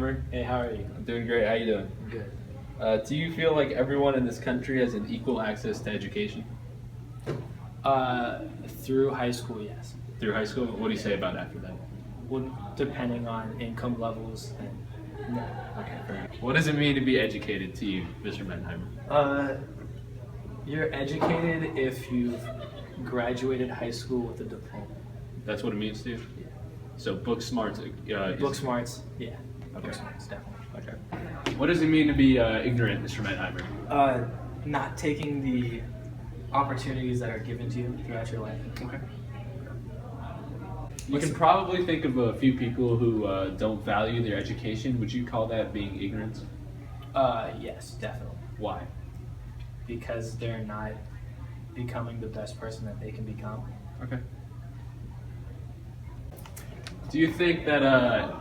Benheimer. Hey, how are you? I'm doing great. How you doing? Good. Do you feel like everyone in this country has an equal access to education? Through high school, yes. Through high school? What do you say about after that? Well, depending on income levels, and no. Okay, fair enough. What does it mean to be educated to you, Mr. Benheimer? You're educated if you've graduated high school with a diploma. That's what it means to you? Yeah. So book smarts. Book smarts, yeah. Okay. Book smarts, definitely. Okay. What does it mean to be ignorant, Mr. Benheimer? Not taking the opportunities that are given to you throughout your life. Okay. You can probably think of a few people who don't value their education. Would you call that being ignorant? Yes, definitely. Why? Because they're not becoming the best person that they can become. Okay. Do you think that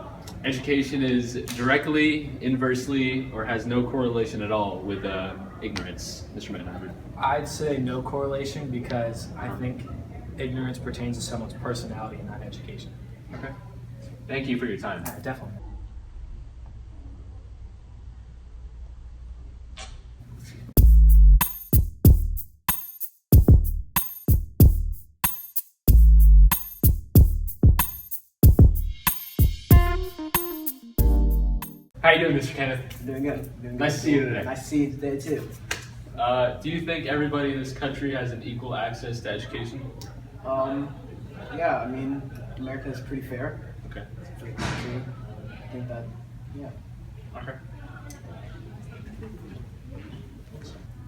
education is directly, inversely, or has no correlation at all with ignorance, Mr. Benheimer? I'd say no correlation because I think ignorance pertains to someone's personality and not education. Okay. Thank you for your time. Definitely. How you doing, Mr. Kenneth? Doing good. Nice to see you today. Nice to see you today too. Do you think everybody in this country has an equal access to education? Yeah, I mean, America is pretty fair. Okay. It's a free country. I think that, yeah. Okay.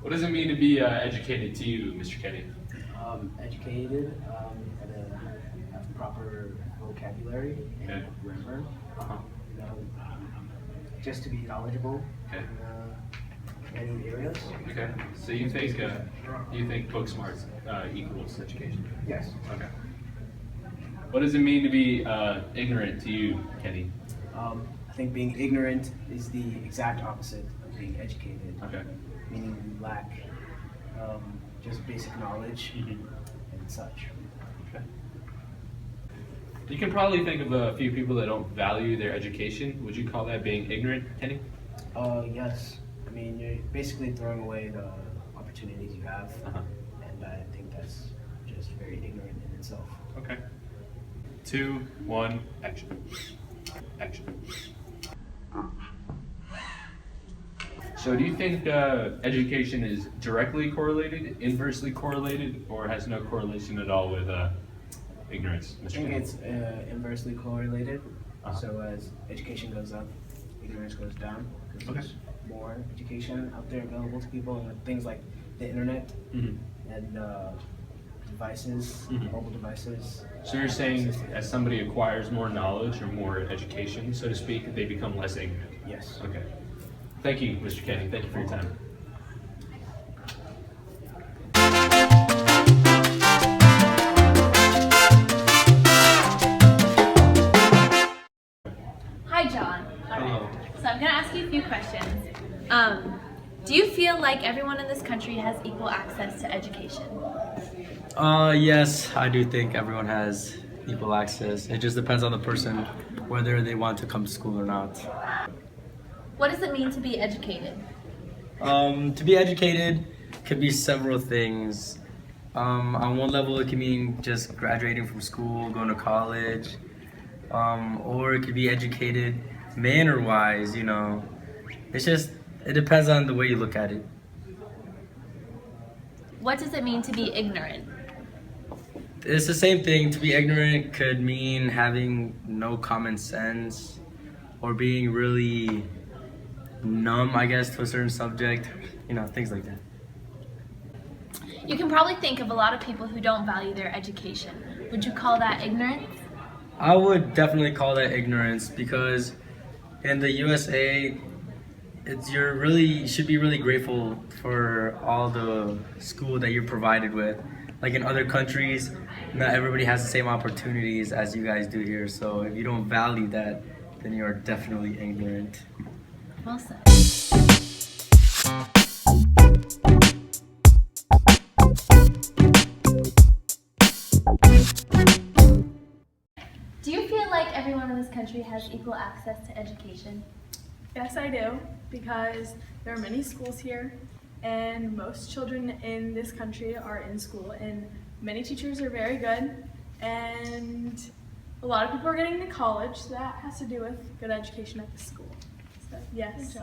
What does it mean to be educated to you, Mr. Kenny? Educated, gotta have proper vocabulary and Okay. grammar. Uh-huh. You know, just to be knowledgeable Okay. in many areas. Okay. So you think book smarts equals education? Yes. Okay. What does it mean to be ignorant to you, Kenny? I think being ignorant is the exact opposite of being educated. Okay. Meaning you lack just basic knowledge Mhm. and such. Okay. You can probably think of a few people that don't value their education. Would you call that being ignorant, Kenny? Yes. I mean, you're basically throwing away the opportunities you have, Uh-huh. and I think that's just very ignorant in itself. Okay. 2, 1, action. Action. So do you think education is directly correlated, inversely correlated, or has no correlation at all with ignorance, I Mr. think Kenny? it's inversely correlated. Uh-huh. So as education goes up, ignorance goes down. 'Cause Okay. there's more education out there available to people, and with things like the internet Mhm. and devices, Mhm. mobile devices. So you're saying as somebody acquires more knowledge or more education, so to speak, they become less ignorant? Yes. Okay. Thank you, Mr. Kenny. Thank you for your time. Hi, John. Hello. So I'm going to ask you a few questions. Do you feel like everyone in this country has equal access to education? Yes, I do think everyone has equal access. It just depends on the person whether they want to come to school or not. What does it mean to be educated? To be educated could be several things. On one level, it can mean just graduating from school, going to college, or it could be educated manner-wise, you know. It depends on the way you look at it. What does it mean to be ignorant? It's the same thing. To be ignorant could mean having no common sense or being really numb, I guess, to a certain subject, you know, things like that. You can probably think of a lot of people who don't value their education. Would you call that ignorance? I would definitely call that ignorance because in the USA, you should be really grateful for all the school that you're provided with. Like in other countries, not everybody has the same opportunities as you guys do here. So if you don't value that, then you are definitely ignorant. Well said. Do you feel like everyone in this country has equal access to education? Yes, I do, because there are many schools here, and most children in this country are in school, and many teachers are very good, and a lot of people are getting to college. So that has to do with good education at the school. So, yes.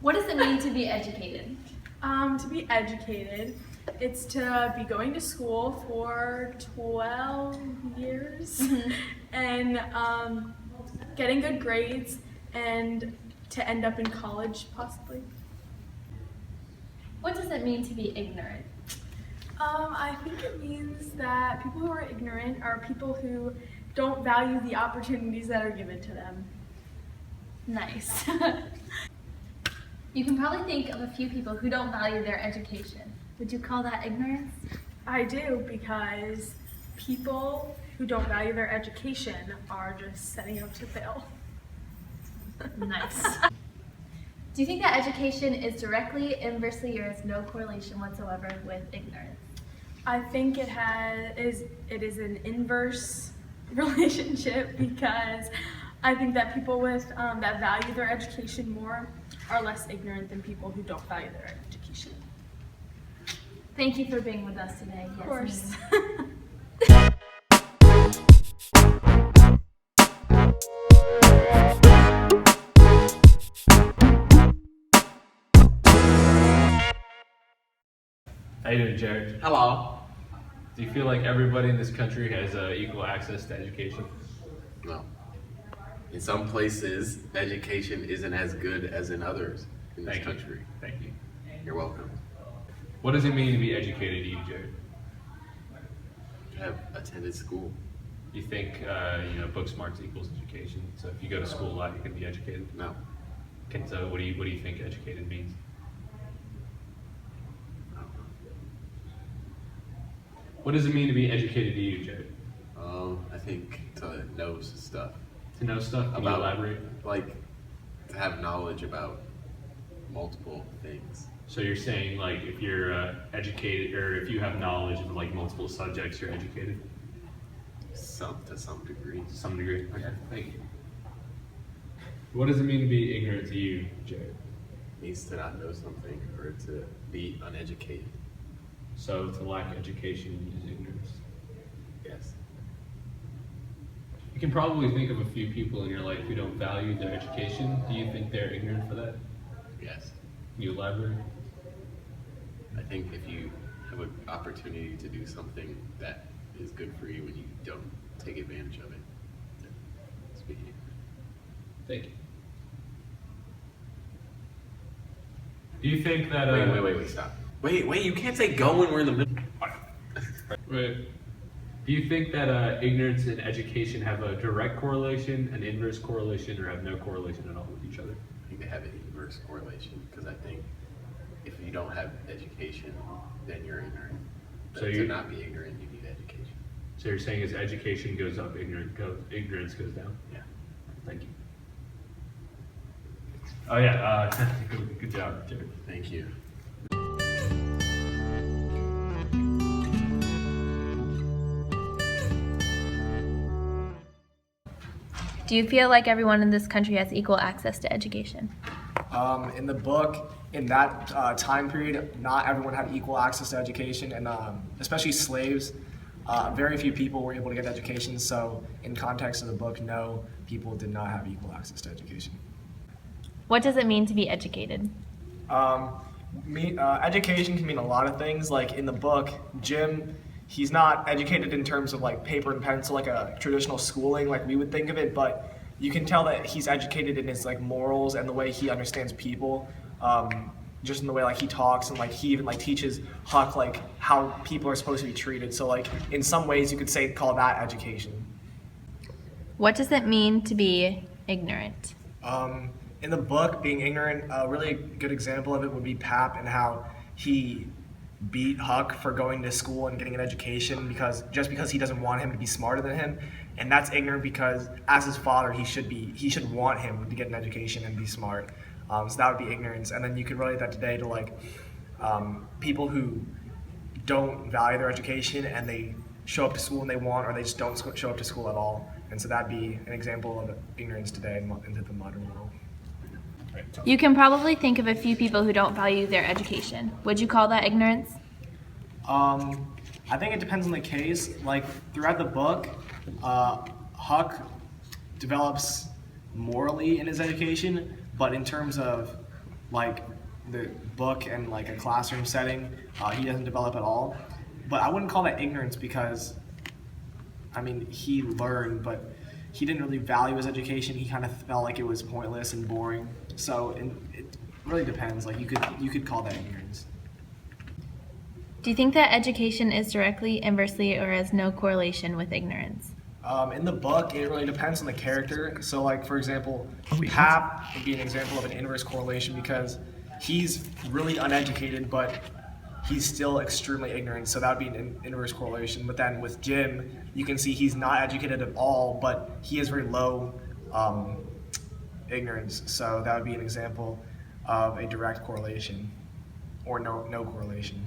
What does it mean to be educated? To be educated, it's to be going to school for 12 years and getting good grades and to end up in college possibly. What does it mean to be ignorant? I think it means that people who are ignorant are people who don't value the opportunities that are given to them. Nice. You can probably think of a few people who don't value their education. Would you call that ignorance? I do, because people who don't value their education are just setting up to fail. Nice. Do you think that education is directly, inversely, or has no correlation whatsoever with ignorance? I think it is an inverse relationship, because I think that people with that value their education more are less ignorant than people who don't value their education. Thank you for being with us today. Of course. How you doing, Jared? Hello. Do you feel like everybody in this country has equal access to education? No. In some places, education isn't as good as in others in this country. Thank you. You're welcome. What does it mean to be educated to you, Jared? I have attended school. You think book smarts equals education? So if you go to school a lot, you can be educated. No. Okay, so what do you think educated means? No. What does it mean to be educated to you, Jared? I think to know stuff. To know stuff? Can you elaborate? Like, to have knowledge about multiple things. So you're saying like if you're educated, or if you have knowledge of like multiple subjects, you're educated? To some degree. To some degree. Okay, thank you. What does it mean to be ignorant to you, Jared? Means to not know something or to be uneducated. So to lack education is ignorance. Yes. You can probably think of a few people in your life who don't value their education. Do you think they're ignorant for that? Yes. Can you elaborate? I think if you have an opportunity to do something that is good for you and you don't take advantage of it, then it's being ignorant. Thank you. Do you think that Wait, stop. Wait, you can't say go when we're in the middle. Right. Do you think that ignorance and education have a direct correlation, an inverse correlation, or have no correlation at all with each other? I think they have an inverse correlation because I think if you don't have education, then you're ignorant. But So to not be ignorant, you need education. So you're saying as education goes up, ignorance goes down? Yeah. Thank you. Oh yeah, good job, Jared. Thank you. Do you feel like everyone in this country has equal access to education? In the book, in that time period, not everyone had equal access to education, and especially slaves. Very few people were able to get education, so in context of the book, no, people did not have equal access to education. What does it mean to be educated? Education can mean a lot of things. Like in the book, Jim, he's not educated in terms of like paper and pencil, like a traditional schooling like we would think of it, but you can tell that he's educated in his like morals and the way he understands people, just in the way like he talks, and like he even like teaches Huck like how people are supposed to be treated. So like in some ways you could call that education. What does it mean to be ignorant? In the book, being ignorant, a really good example of it would be Pap and how he beat Huck for going to school and getting an education because he doesn't want him to be smarter than him, and that's ignorant because as his father he should want him to get an education and be smart. So that would be ignorance, and then you could relate that today to like people who don't value their education and they show up to school when they want, or they just don't show up to school at all. And so that'd be an example of ignorance today into the modern world. You can probably think of a few people who don't value their education. Would you call that ignorance? I think it depends on the case. Like throughout the book, Huck develops morally in his education, but in terms of like the book and like a classroom setting, he doesn't develop at all. But I wouldn't call that ignorance because, I mean, he learned, but he didn't really value his education. He kind of felt like it was pointless and boring. So it really depends. Like you could call that ignorance. Do you think that education is directly, inversely, or has no correlation with ignorance? In the book, it really depends on the character. So, like for example, Hap would be an example of an inverse correlation because he's really uneducated, but he's still extremely ignorant. So that would be an inverse correlation. But then with Jim, you can see he's not educated at all, but he has very low ignorance. So that would be an example of a direct correlation or no correlation.